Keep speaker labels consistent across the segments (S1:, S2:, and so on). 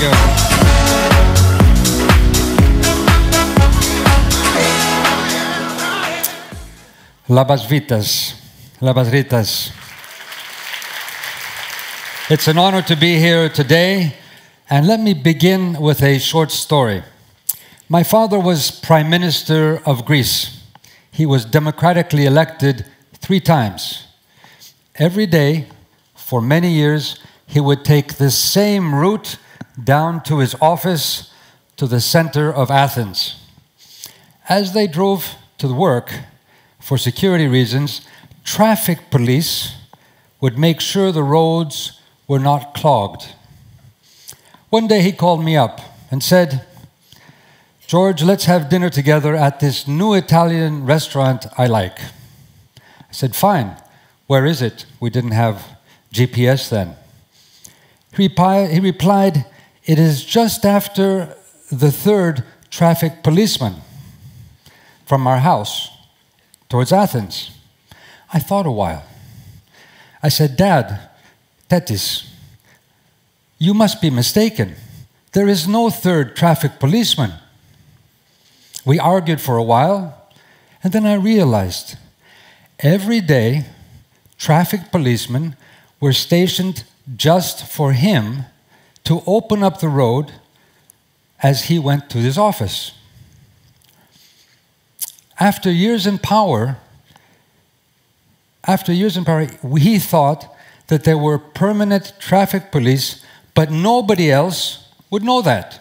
S1: you. Labas rytas. Labas rytas. It's an honor to be here today, and let me begin with a short story. My father was Prime Minister of Greece. He was democratically elected 3 times. Every day, for many years, he would take the same route down to his office to the center of Athens. As they drove to the work, for security reasons, traffic police would make sure the roads were not clogged. One day he called me up and said, "George, let's have dinner together at this new Italian restaurant I like." I said, "Fine. Where is it?" We didn't have GPS then. He replied, "It is just after the 3rd traffic policeman from our house towards Athens." I thought a while. I said, "Dad, Tetis, you must be mistaken. There is no 3rd traffic policeman." We argued for a while, and then I realized every day traffic policemen were stationed just for him to open up the road as he went to his office. After years in power, he thought that there were permanent traffic police, but nobody else would know that.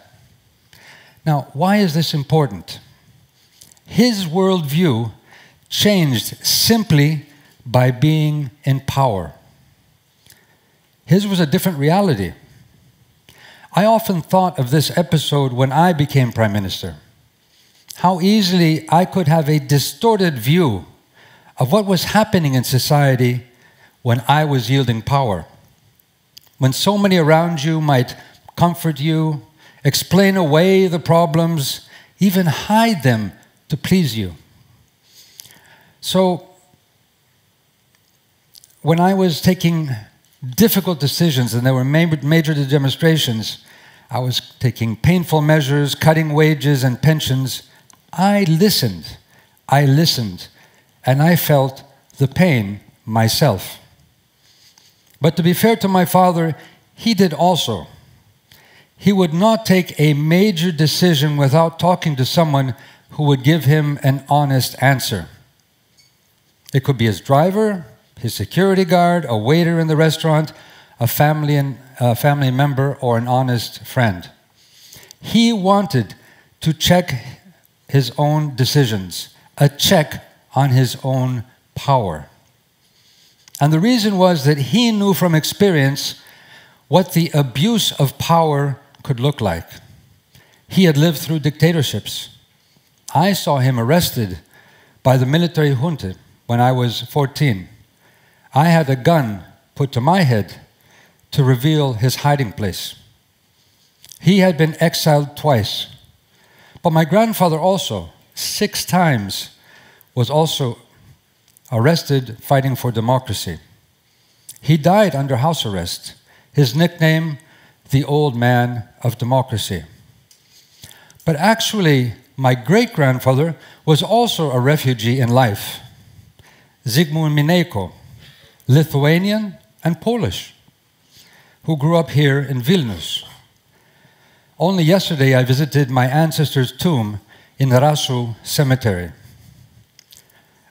S1: Now, why is this important? His worldview changed simply by being in power. His was a different reality. I often thought of this episode when I became Prime Minister. How easily I could have a distorted view of what was happening in society when I was yielding power. When so many around you might comfort you, explain away the problems, even hide them to please you. So, when I was taking difficult decisions and there were major demonstrations, I was taking painful measures, cutting wages and pensions, I listened, and I felt the pain myself. But to be fair to my father, he did also. He would not take a major decision without talking to someone who would give him an honest answer. It could be his driver, his security guard, a waiter in the restaurant, a family member, or an honest friend. He wanted to check his own decisions, a check on his own power. And the reason was that he knew from experience what the abuse of power could look like. He had lived through dictatorships. I saw him arrested by the military junta when I was 14. I had a gun put to my head to reveal his hiding place. He had been exiled twice. But my grandfather also, 6 times, was also arrested fighting for democracy. He died under house arrest. His nickname, the Old Man of Democracy. But actually, my great-grandfather was also a refugee in life. Zygmunt Minejko, Lithuanian and Polish, who grew up here in Vilnius. Only yesterday I visited my ancestor's tomb in Rasų Cemetery.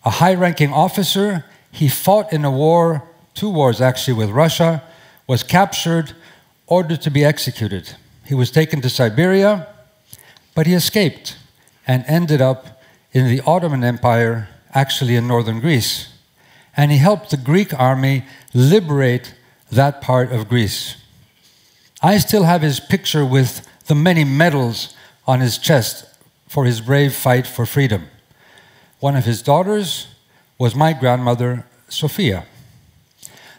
S1: A high-ranking officer, he fought in a war, 2 wars actually, with Russia, was captured, ordered to be executed. He was taken to Siberia, but he escaped and ended up in the Ottoman Empire, actually in northern Greece. And he helped the Greek army liberate that part of Greece. I still have his picture with the many medals on his chest for his brave fight for freedom. One of his daughters was my grandmother, Sophia.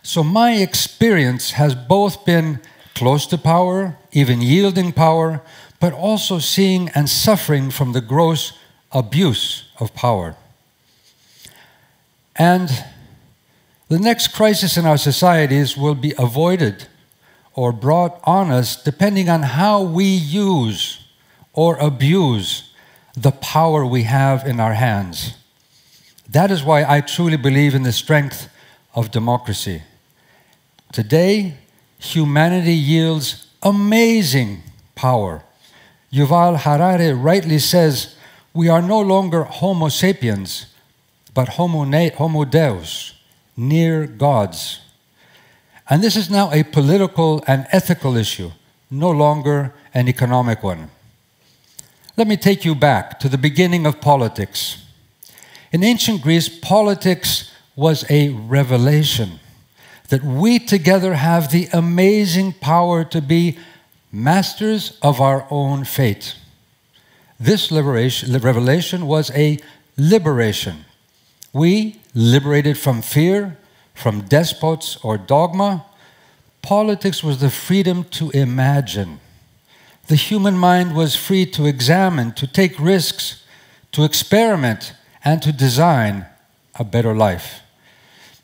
S1: So my experience has both been close to power, even yielding power, but also seeing and suffering from the gross abuse of power. And the next crisis in our societies will be avoided or brought on us depending on how we use or abuse the power we have in our hands. That is why I truly believe in the strength of democracy. Today, humanity yields amazing power. Yuval Harari rightly says, we are no longer Homo sapiens, but Homo Deus, near gods. And this is now a political and ethical issue, no longer an economic one. Let me take you back to the beginning of politics. In ancient Greece, politics was a revelation that we together have the amazing power to be masters of our own fate. This revelation was a liberation. We, liberated from fear, from despots or dogma, politics was the freedom to imagine. The human mind was free to examine, to take risks, to experiment, and to design a better life.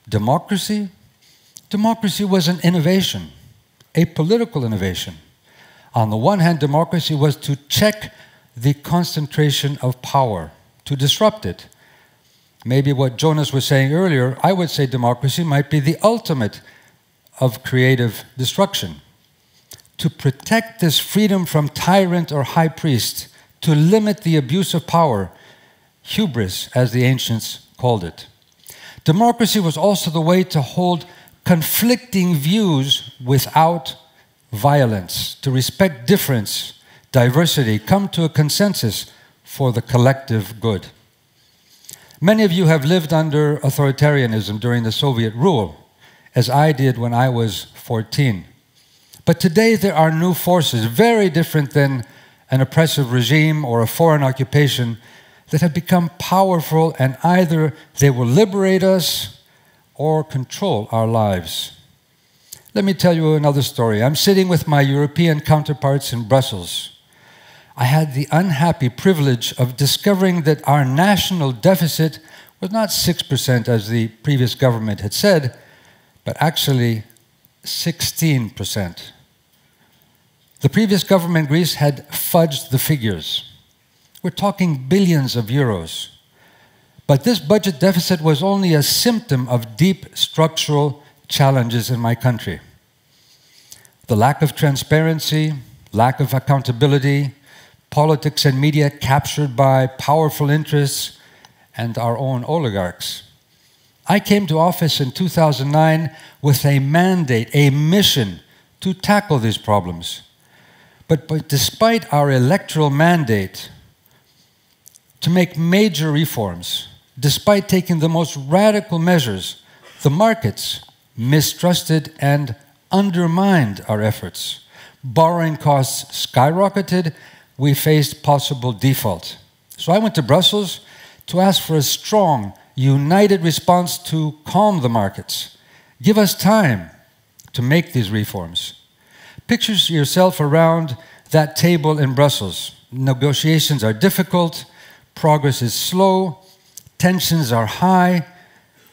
S1: Democracy? Democracy was an innovation, a political innovation. On the one hand, democracy was to check the concentration of power, to disrupt it. Maybe what Jonas was saying earlier, I would say democracy might be the ultimate of creative destruction. To protect this freedom from tyrant or high priest, to limit the abuse of power, hubris, as the ancients called it. Democracy was also the way to hold conflicting views without violence, to respect difference, diversity, come to a consensus for the collective good. Many of you have lived under authoritarianism during the Soviet rule, as I did when I was 14. But today there are new forces, very different than an oppressive regime or a foreign occupation, that have become powerful, and either they will liberate us or control our lives. Let me tell you another story. I'm sitting with my European counterparts in Brussels. I had the unhappy privilege of discovering that our national deficit was not 6%, as the previous government had said, but actually 16%. The previous government in Greece had fudged the figures. We're talking billions of euros. But this budget deficit was only a symptom of deep structural challenges in my country. The lack of transparency, lack of accountability, politics and media captured by powerful interests and our own oligarchs. I came to office in 2009 with a mandate, a mission to tackle these problems. But despite our electoral mandate to make major reforms, despite taking the most radical measures, the markets mistrusted and undermined our efforts. Borrowing costs skyrocketed. We faced possible default. So I went to Brussels to ask for a strong, united response to calm the markets. Give us time to make these reforms. Picture yourself around that table in Brussels. Negotiations are difficult, progress is slow, tensions are high.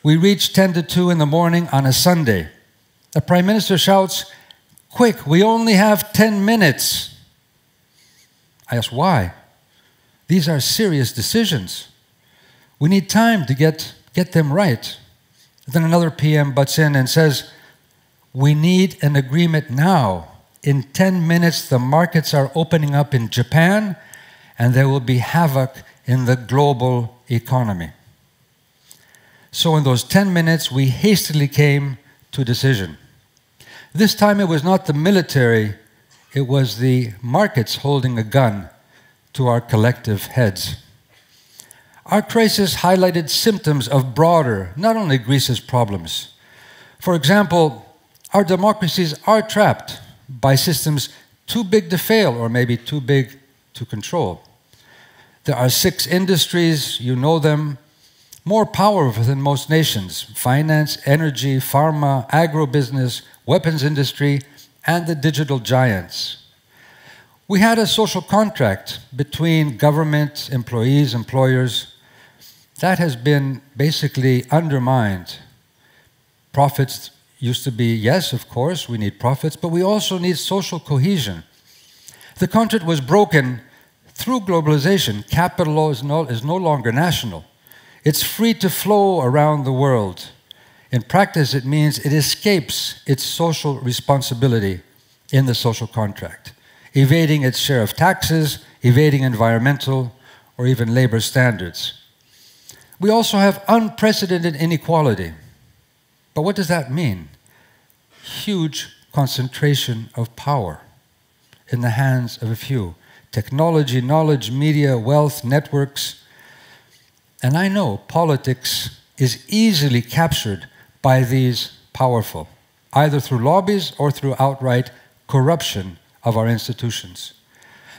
S1: We reach 10 to 2 in the morning on a Sunday. The Prime Minister shouts, "Quick, we only have 10 minutes." I ask, why? These are serious decisions. We need time to get them right. Then another PM butts in and says, "We need an agreement now. In 10 minutes, the markets are opening up in Japan, and there will be havoc in the global economy." So in those 10 minutes, we hastily came to a decision. This time it was not the military, it was the markets holding a gun to our collective heads. Our crisis highlighted symptoms of broader, not only Greece's problems. For example, our democracies are trapped by systems too big to fail, or maybe too big to control. There are 6 industries, you know them, more powerful than most nations: finance, energy, pharma, agribusiness, weapons industry, and the digital giants. We had a social contract between government, employees, employers. That has been basically undermined. Profits used to be, yes, of course, we need profits, but we also need social cohesion. The contract was broken through globalization. Capital is no longer national. It's free to flow around the world. In practice, it means it escapes its social responsibility in the social contract, evading its share of taxes, evading environmental or even labor standards. We also have unprecedented inequality. But what does that mean? Huge concentration of power in the hands of a few. Technology, knowledge, media, wealth, networks. And I know politics is easily captured by these powerful, either through lobbies or through outright corruption of our institutions.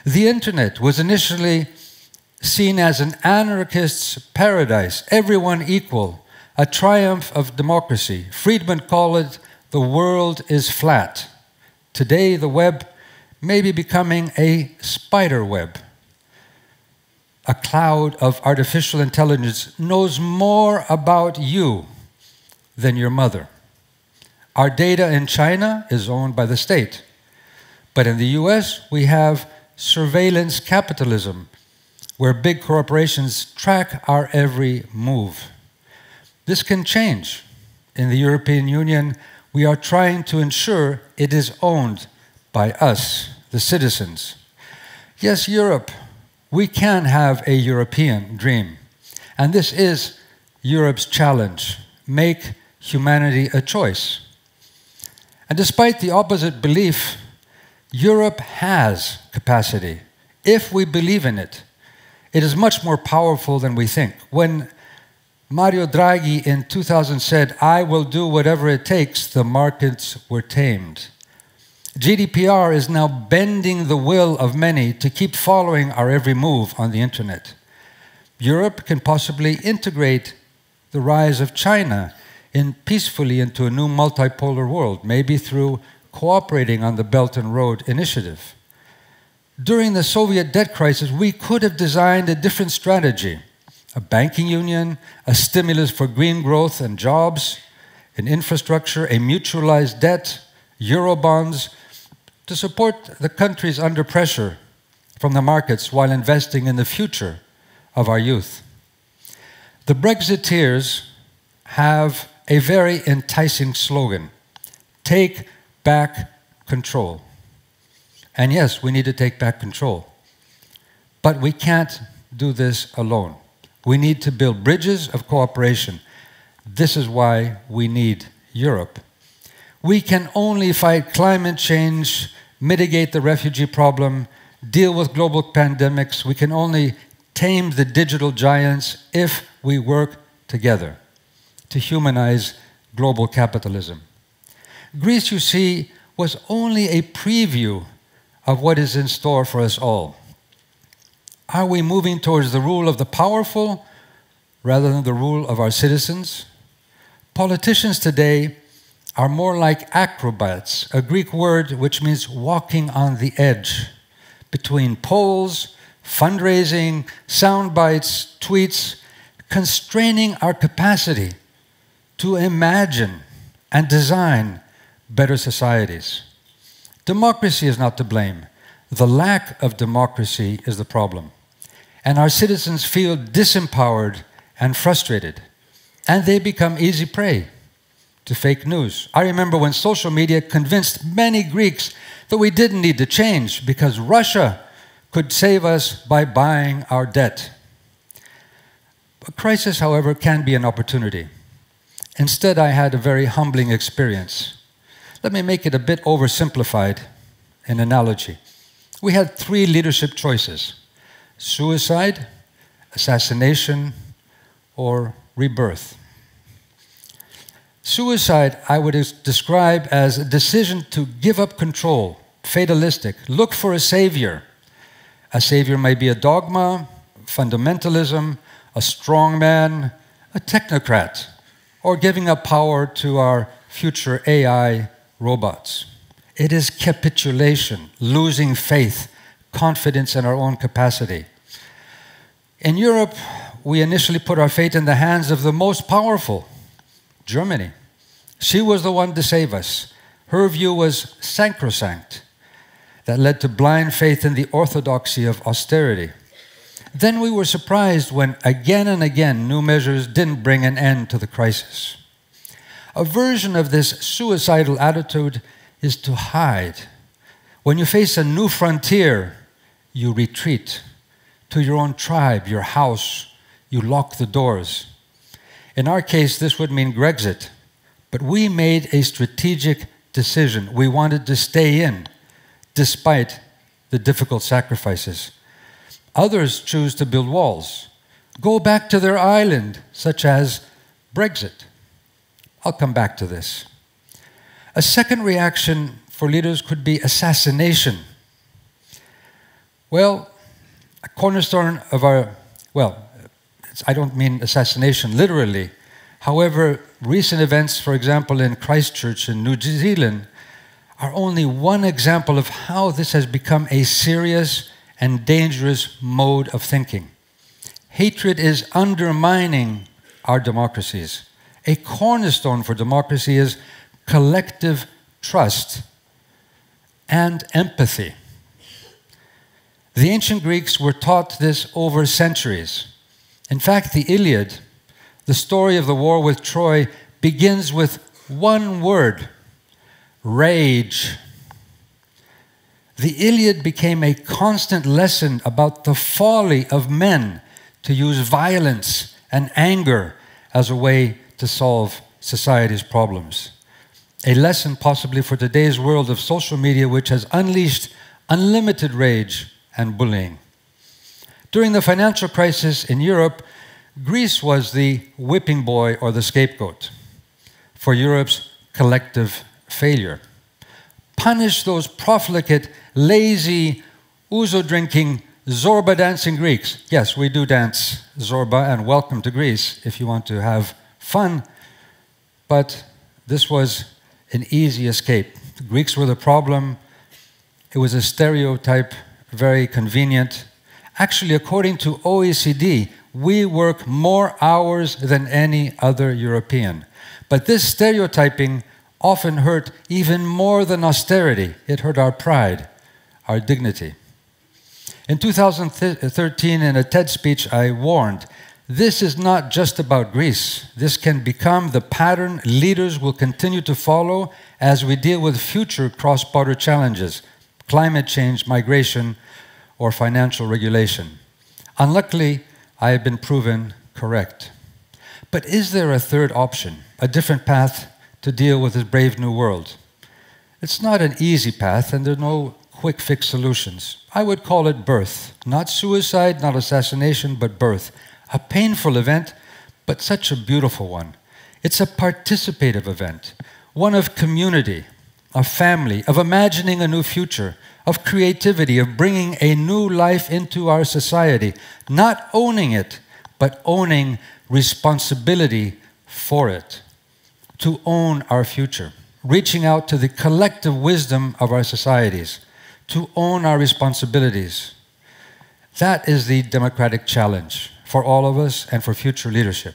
S1: The internet was initially seen as an anarchist's paradise, everyone equal, a triumph of democracy. Friedman called it, "The world is flat." Today, the web may be becoming a spider web. A cloud of artificial intelligence knows more about you than your mother. Our data in China is owned by the state. But in the US, we have surveillance capitalism, where big corporations track our every move. This can change. In the European Union, we are trying to ensure it is owned by us, the citizens. Yes, Europe, we can have a European dream. And this is Europe's challenge. Make humanity a choice. And despite the opposite belief, Europe has capacity, if we believe in it. It is much more powerful than we think. When Mario Draghi in 2000 said, "I will do whatever it takes," the markets were tamed. GDPR is now bending the will of many to keep following our every move on the internet. Europe can possibly integrate the rise of China peacefully into a new multipolar world, maybe through cooperating on the Belt and Road Initiative. During the Soviet debt crisis, we could have designed a different strategy: a banking union, a stimulus for green growth and jobs, an infrastructure, a mutualized debt, Eurobonds, to support the countries under pressure from the markets while investing in the future of our youth. The Brexiteers have a very enticing slogan: take back control. And yes, we need to take back control. But we can't do this alone. We need to build bridges of cooperation. This is why we need Europe. We can only fight climate change, mitigate the refugee problem, deal with global pandemics. We can only tame the digital giants if we work together to humanize global capitalism. Greece, you see, was only a preview of what is in store for us all. Are we moving towards the rule of the powerful rather than the rule of our citizens? Politicians today are more like acrobats, a Greek word which means walking on the edge between polls, fundraising, sound bites, tweets, constraining our capacity to imagine and design better societies. Democracy is not to blame. The lack of democracy is the problem. And our citizens feel disempowered and frustrated. And they become easy prey to fake news. I remember when social media convinced many Greeks that we didn't need to change because Russia could save us by buying our debt. A crisis, however, can be an opportunity. Instead, I had a very humbling experience. Let me make it a bit oversimplified in analogy. We had 3 leadership choices: suicide, assassination, or rebirth. Suicide, I would describe as a decision to give up control, fatalistic, look for a savior. A savior may be a dogma, fundamentalism, a strongman, a technocrat, or giving up power to our future AI robots. It is capitulation, losing faith, confidence in our own capacity. In Europe, we initially put our fate in the hands of the most powerful, Germany. She was the one to save us. Her view was sacrosanct. That led to blind faith in the orthodoxy of austerity. Then we were surprised when again and again new measures didn't bring an end to the crisis. A version of this suicidal attitude is to hide. When you face a new frontier, you retreat to your own tribe, your house. You lock the doors. In our case, this would mean Grexit. But we made a strategic decision. We wanted to stay in, despite the difficult sacrifices. Others choose to build walls, go back to their island, such as Brexit. I'll come back to this. A second reaction for leaders could be assassination. Well, a cornerstone of our, I don't mean assassination literally. However, recent events, for example, in Christchurch in New Zealand, are only one example of how this has become a serious and dangerous mode of thinking. Hatred is undermining our democracies. A cornerstone for democracy is collective trust and empathy. The ancient Greeks were taught this over centuries. In fact, the Iliad, the story of the war with Troy, begins with one word: rage. The Iliad became a constant lesson about the folly of men to use violence and anger as a way to solve society's problems. A lesson possibly for today's world of social media, which has unleashed unlimited rage and bullying. During the financial crisis in Europe, Greece was the whipping boy or the scapegoat for Europe's collective failure. Punish those profligate, lazy, ouzo-drinking, Zorba-dancing Greeks. Yes, we do dance Zorba, and welcome to Greece if you want to have fun. But this was an easy escape. The Greeks were the problem. It was a stereotype, very convenient. Actually, according to OECD, we work more hours than any other European. But this stereotyping often hurt even more than austerity. It hurt our pride, our dignity. In 2013, in a TED speech, I warned, this is not just about Greece. This can become the pattern leaders will continue to follow as we deal with future cross-border challenges, climate change, migration, or financial regulation. Unluckily, I have been proven correct. But is there a third option, a different path to deal with this brave new world? It's not an easy path, and there are no quick fix solutions. I would call it birth. Not suicide, not assassination, but birth. A painful event, but such a beautiful one. It's a participative event, one of community, of family, of imagining a new future, of creativity, of bringing a new life into our society, not owning it, but owning responsibility for it, to own our future, reaching out to the collective wisdom of our societies, to own our responsibilities. That is the democratic challenge for all of us and for future leadership.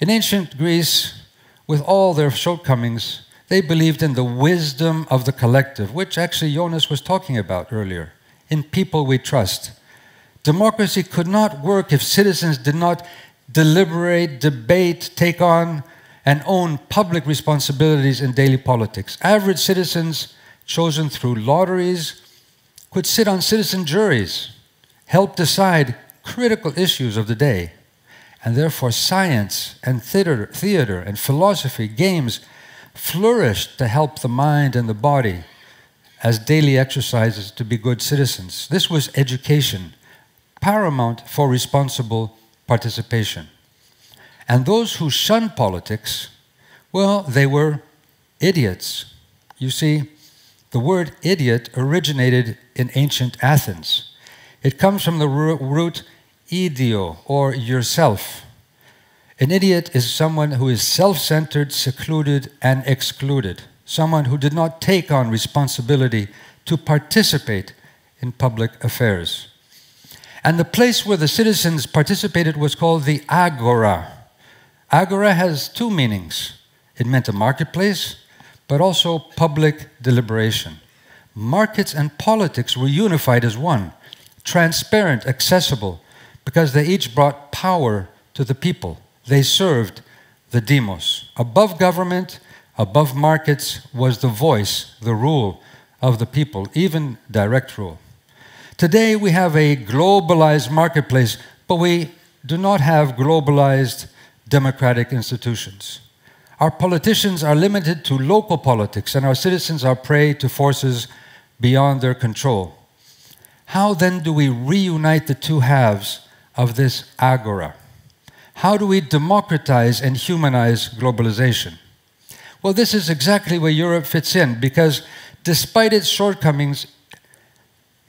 S1: In ancient Greece, with all their shortcomings, they believed in the wisdom of the collective, which actually Jonas was talking about earlier, in people we trust. Democracy could not work if citizens did not deliberate, debate, take on, and own public responsibilities in daily politics. Average citizens chosen through lotteries could sit on citizen juries, help decide critical issues of the day, and therefore science and theater and philosophy, games, flourished to help the mind and the body as daily exercises to be good citizens. This was education, paramount for responsible participation. And those who shunned politics, well, they were idiots. You see, the word idiot originated in ancient Athens. It comes from the root idio, or yourself. An idiot is someone who is self-centered, secluded, and excluded. Someone who did not take on responsibility to participate in public affairs. And the place where the citizens participated was called the agora. Agora has two meanings. It meant a marketplace, but also public deliberation. Markets and politics were unified as one, transparent, accessible, because they each brought power to the people. They served the demos. Above government, above markets was the voice, the rule of the people, even direct rule. Today we have a globalized marketplace, but we do not have globalized democratic institutions. Our politicians are limited to local politics, and our citizens are prey to forces beyond their control. How then do we reunite the two halves of this agora? How do we democratize and humanize globalization? Well, this is exactly where Europe fits in, because despite its shortcomings,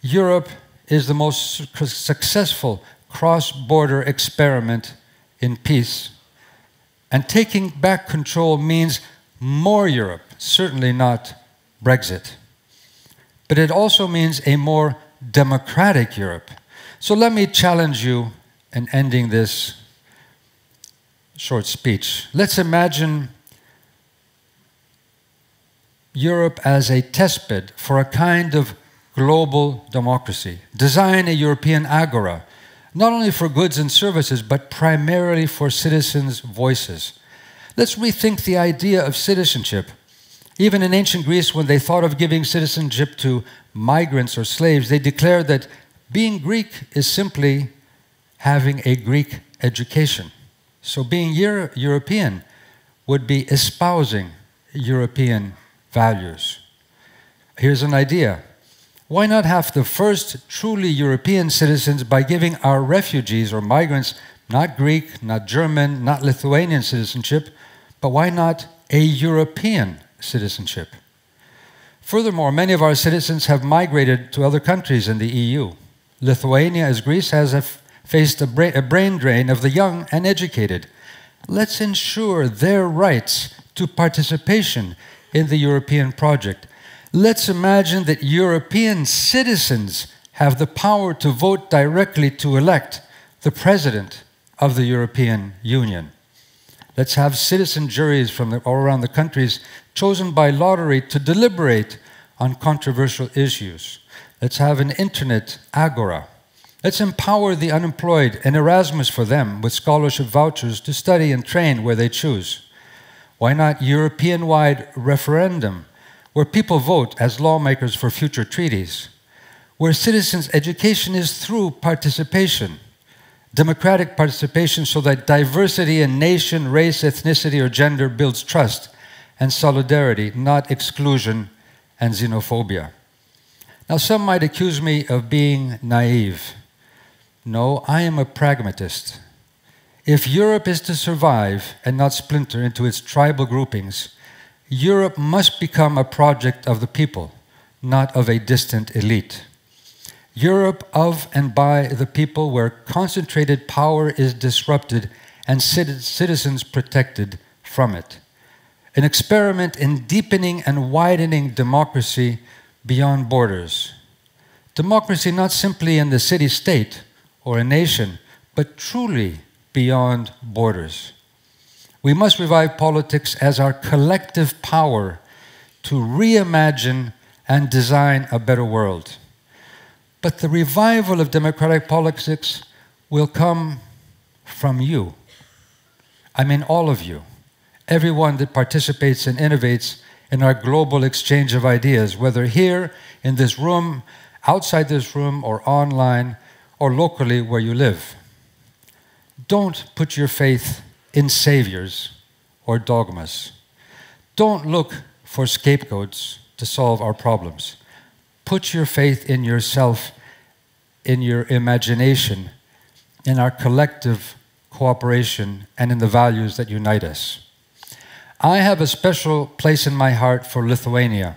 S1: Europe is the most successful cross-border experiment in peace. And taking back control means more Europe, certainly not Brexit. But it also means a more democratic Europe. So let me challenge you in ending this short speech. Let's imagine Europe as a testbed for a kind of global democracy. Design a European agora, not only for goods and services, but primarily for citizens' voices. Let's rethink the idea of citizenship. Even in ancient Greece, when they thought of giving citizenship to migrants or slaves, they declared that being Greek is simply having a Greek education. So being European would be espousing European values. Here's an idea. Why not have the first truly European citizens by giving our refugees or migrants not Greek, not German, not Lithuanian citizenship, but why not a European citizenship? Furthermore, many of our citizens have migrated to other countries in the EU. Lithuania, as Greece, has faced a brain drain of the young and educated. Let's ensure their rights to participation in the European project. Let's imagine that European citizens have the power to vote directly to elect the president of the European Union. Let's have citizen juries from all around the countries chosen by lottery to deliberate on controversial issues. Let's have an internet agora. Let's empower the unemployed and Erasmus for them with scholarship vouchers to study and train where they choose. Why not European-wide referendum, where people vote as lawmakers for future treaties, where citizens' education is through participation, democratic participation, so that diversity in nation, race, ethnicity, or gender builds trust and solidarity, not exclusion and xenophobia. Now, some might accuse me of being naive. No, I am a pragmatist. If Europe is to survive and not splinter into its tribal groupings, Europe must become a project of the people, not of a distant elite. Europe of and by the people, where concentrated power is disrupted and citizens protected from it. An experiment in deepening and widening democracy beyond borders. Democracy not simply in the city-state or a nation, but truly beyond borders. We must revive politics as our collective power to reimagine and design a better world. But the revival of democratic politics will come from you. I mean all of you. Everyone that participates and innovates in our global exchange of ideas, whether here in this room, outside this room, or online, or locally where you live. Don't put your faith in saviors or dogmas. Don't look for scapegoats to solve our problems. Put your faith in yourself, in your imagination, in our collective cooperation, and in the values that unite us. I have a special place in my heart for Lithuania.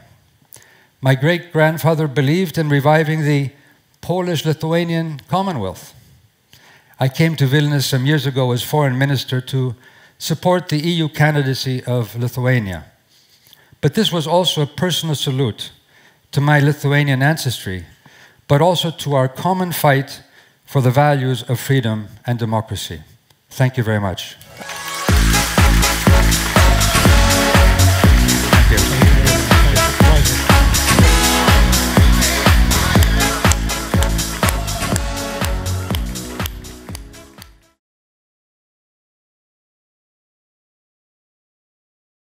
S1: My great-grandfather believed in reviving the Polish-Lithuanian Commonwealth. I came to Vilnius some years ago as foreign minister to support the EU candidacy of Lithuania. But this was also a personal salute to my Lithuanian ancestry, but also to our common fight for the values of freedom and democracy. Thank you very much.